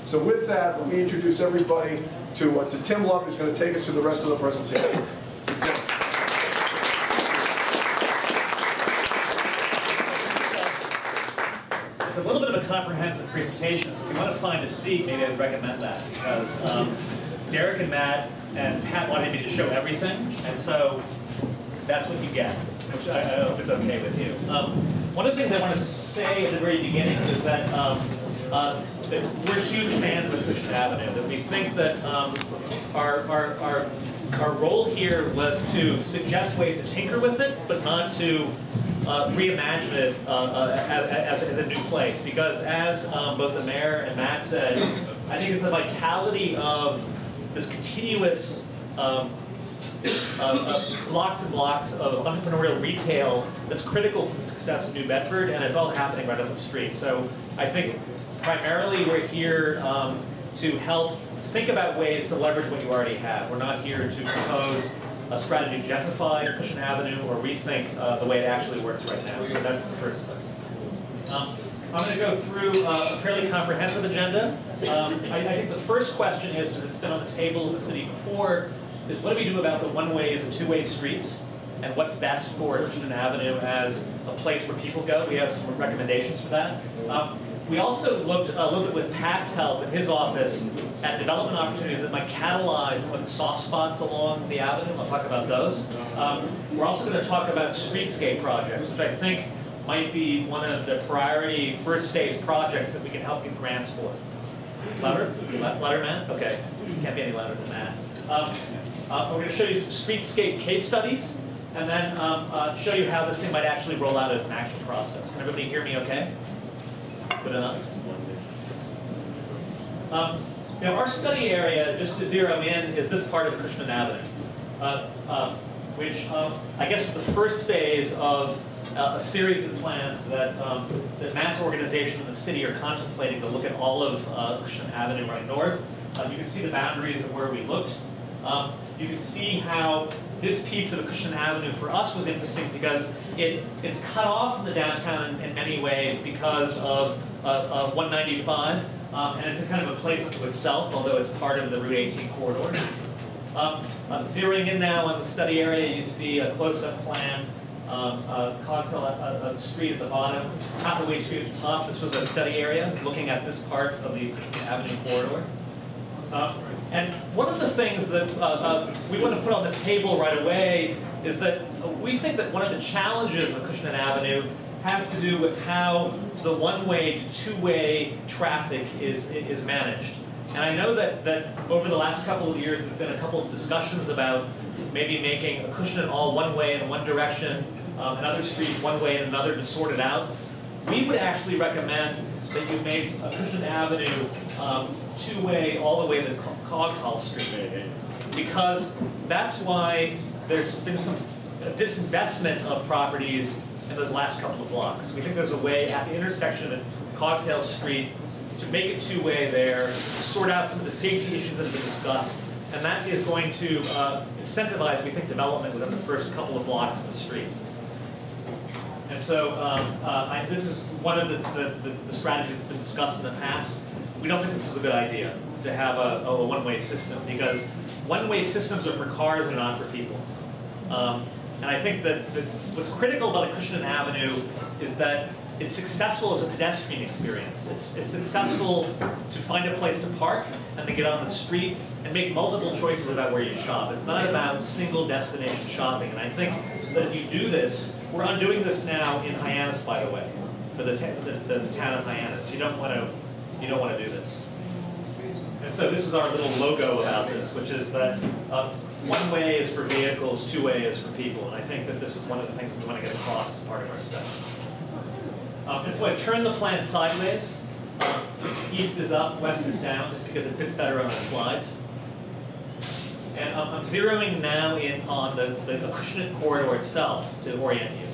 So with that, let me introduce everybody to Tim Love, who's going to take us through the rest of the presentation. It's a little bit of a comprehensive presentation, so if you want to find a seat, maybe I'd recommend that, because Derek and Matt and Pat wanted me to show everything, and so that's what you get, which I hope it's okay with you. One of the things I want to say at the very beginning is that, that we're huge fans of Acushnet Avenue, that we think that our role here was to suggest ways to tinker with it, but not to reimagine it as a new place. Because as both the mayor and Matt said, I think it's the vitality of this continuous blocks and blocks of entrepreneurial retail that's critical for the success of New Bedford, and it's all happening right on the street. So I think primarily we're here to help think about ways to leverage what you already have. We're not here to propose a strategy to gentrify Acushnet Avenue or rethink the way it actually works right now. So that's the first thing. I'm going to go through a fairly comprehensive agenda. I think the first question is, because it's been on the table in the city before, is what do we do about the one-ways and two-way streets, and what's best for Acushnet Avenue as a place where people go. We have some recommendations for that. We also looked a little bit with Pat's help in his office at development opportunities that might catalyze some of the soft spots along the avenue. I'll talk about those. We're also going to talk about streetscape projects, which I think might be one of the priority first phase projects that we can help get grants for. Louder? Louder, Matt? Okay. Can't be any louder than that. We're going to show you some streetscape case studies, and then show you how this thing might actually roll out as an actual process. Can everybody hear me okay? Good enough? Now our study area, just to zero in, is this part of Acushnet Avenue, which I guess is the first phase of a series of plans that, that Matt's organization and the city are contemplating to look at all of Acushnet Avenue right north. You can see the boundaries of where we looked. You can see how this piece of Acushnet Avenue for us was interesting because it's cut off from the downtown in many ways because of 195, and it's a kind of a place unto itself, although it's part of the Route 18 corridor. Zeroing in now on the study area, you see a close-up plan. Cogswell Street at the bottom, Hathaway Street at the top. This was a study area looking at this part of the Acushnet Avenue corridor. And one of the things that we want to put on the table right away is that we think that one of the challenges of Acushnet Avenue has to do with how the one-way to two-way traffic is managed. And I know that over the last couple of years, there have been a couple of discussions about maybe making Acushnet all one way in one direction, and other streets one way and another to sort it out. We would actually recommend that you make Acushnet Avenue two-way all the way to Cogswell Street, because that's why there's been some disinvestment of properties in those last couple of blocks. We think there's a way at the intersection of Cogswell Street to make it two-way there, sort out some of the safety issues that have been discussed, and that is going to incentivize, we think, development within the first couple of blocks of the street. And so this is one of the strategies that's been discussed in the past. We don't think this is a good idea to have a one-way system, because one-way systems are for cars and not for people. And I think that what's critical about Acushnet Avenue is that it's successful as a pedestrian experience. It's successful to find a place to park and then get on the street and make multiple choices about where you shop. It's not about single destination shopping. And I think that if you do this, we're undoing this now in Hyannis, by the way, for the town of Hyannis. You don't want to do this. And so this is our little logo about this, which is that one way is for vehicles, two way is for people. And I think that this is one of the things we want to get across as part of our study. And so I turned the plan sideways. East is up, west is down, just because it fits better on the slides. And I'm zeroing now in on the Acushnet corridor itself to orient you.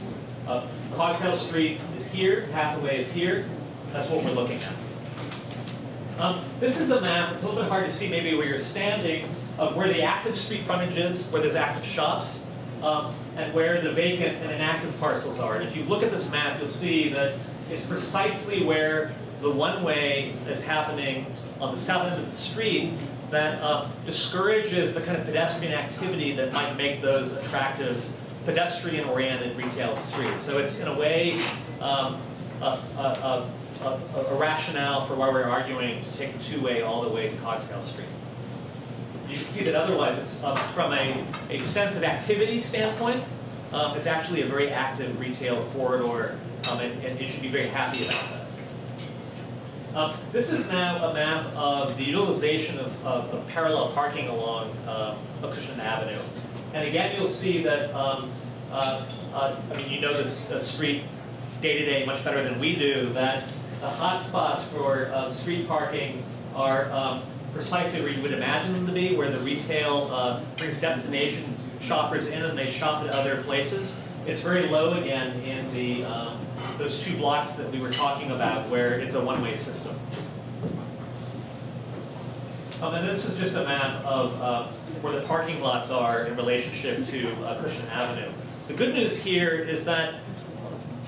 Cogswell Street is here, Hathaway is here. That's what we're looking at. This is a map. It's a little bit hard to see maybe where you're standing, of where the active street frontage is, where there's active shops, and where the vacant and inactive parcels are. And if you look at this map, you'll see that it's precisely where the one-way is happening on the south end of the street that discourages the kind of pedestrian activity that might make those attractive pedestrian-oriented retail streets. So it's, in a way, a rationale for why we're arguing to take the two-way all the way to Cogsdale Street. You can see that otherwise, it's from a sense of activity standpoint, it's actually a very active retail corridor, and you should be very happy about that. This is now a map of the utilization of parallel parking along Acushnet Avenue. And again, you'll see that, I mean, you know this street day-to-day much better than we do, that the hot spots for street parking are precisely where you would imagine them to be, where the retail brings destination shoppers in and they shop at other places. It's very low again in the those 2 blocks that we were talking about, where it's a one-way system. And this is just a map of where the parking lots are in relationship to Acushnet Avenue. The good news here is that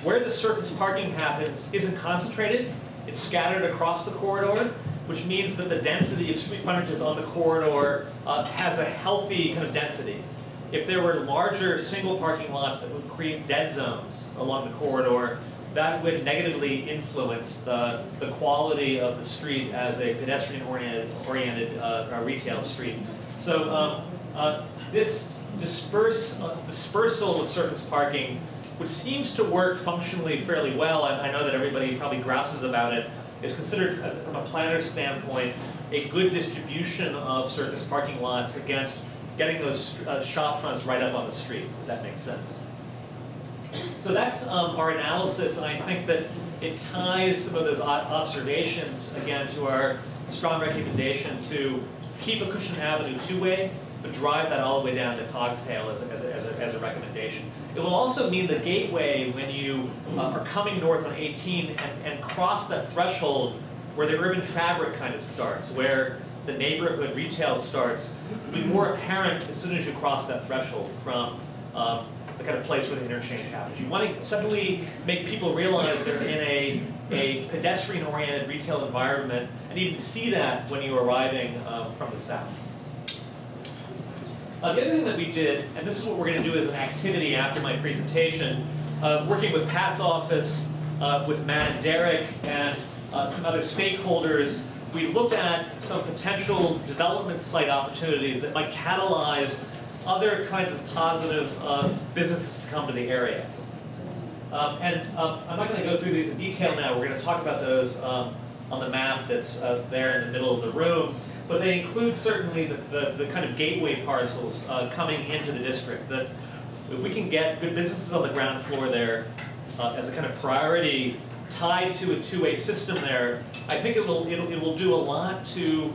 where the surface parking happens isn't concentrated. It's scattered across the corridor, which means that the density of street frontages on the corridor has a healthy kind of density. If there were larger single parking lots that would create dead zones along the corridor, that would negatively influence the quality of the street as a pedestrian-oriented retail street. So this dispersal of surface parking, which seems to work functionally fairly well, I know that everybody probably grouses about it, is considered, from a planner's standpoint, a good distribution of surface parking lots against getting those shop fronts right up on the street, if that makes sense. So that's our analysis, and I think that it ties some of those observations, again, to our strong recommendation to keep Acushnet Avenue two-way, but drive that all the way down to Cogsdale as a recommendation. It will also mean the gateway when you are coming north on 18 and cross that threshold where the urban fabric kind of starts, where the neighborhood retail starts, will be more apparent as soon as you cross that threshold from the kind of place where the interchange happens. You want to suddenly make people realize they're in a pedestrian-oriented retail environment, and even see that when you're arriving from the south. The other thing that we did, and this is what we're going to do as an activity after my presentation, working with Pat's office, with Matt and Derek, and some other stakeholders, we looked at some potential development site opportunities that might catalyze other kinds of positive businesses to come to the area. I'm not going to go through these in detail now. We're going to talk about those on the map that's there in the middle of the room. But they include certainly the kind of gateway parcels coming into the district. That if we can get good businesses on the ground floor there as a kind of priority tied to a two-way system there, I think it will do a lot to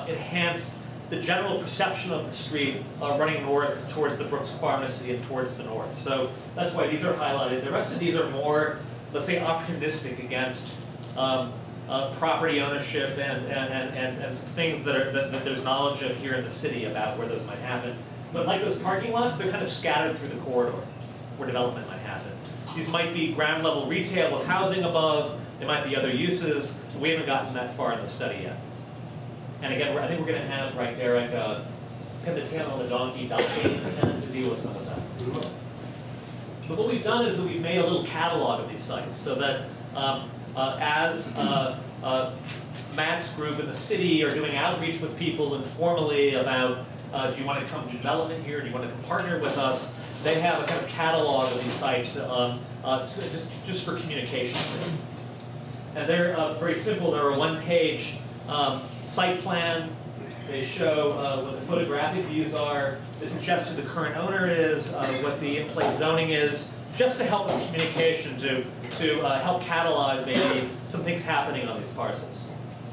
enhance the general perception of the street running north towards the Brooks Pharmacy and towards the north. So that's why these are highlighted. The rest of these are more, let's say, opportunistic against property ownership and some things that there's knowledge of here in the city about where those might happen. But like those parking lots, they're kind of scattered through the corridor where development might happen. These might be ground level retail with housing above. There might be other uses. We haven't gotten that far in the study yet. And again, I think we're going to have, right, Derek, pin the tail on the donkey to deal with some of that. But what we've done is that we've made a little catalog of these sites so that as Matt's group in the city are doing outreach with people informally about do you want to come to development here, do you want to come partner with us, they have a kind of catalog of these sites just for communication. And they're very simple. They're a one-page site plan. They show what the photographic views are. They suggest who the current owner is, what the in-place zoning is, just to help with communication, to help catalyze maybe some things happening on these parcels.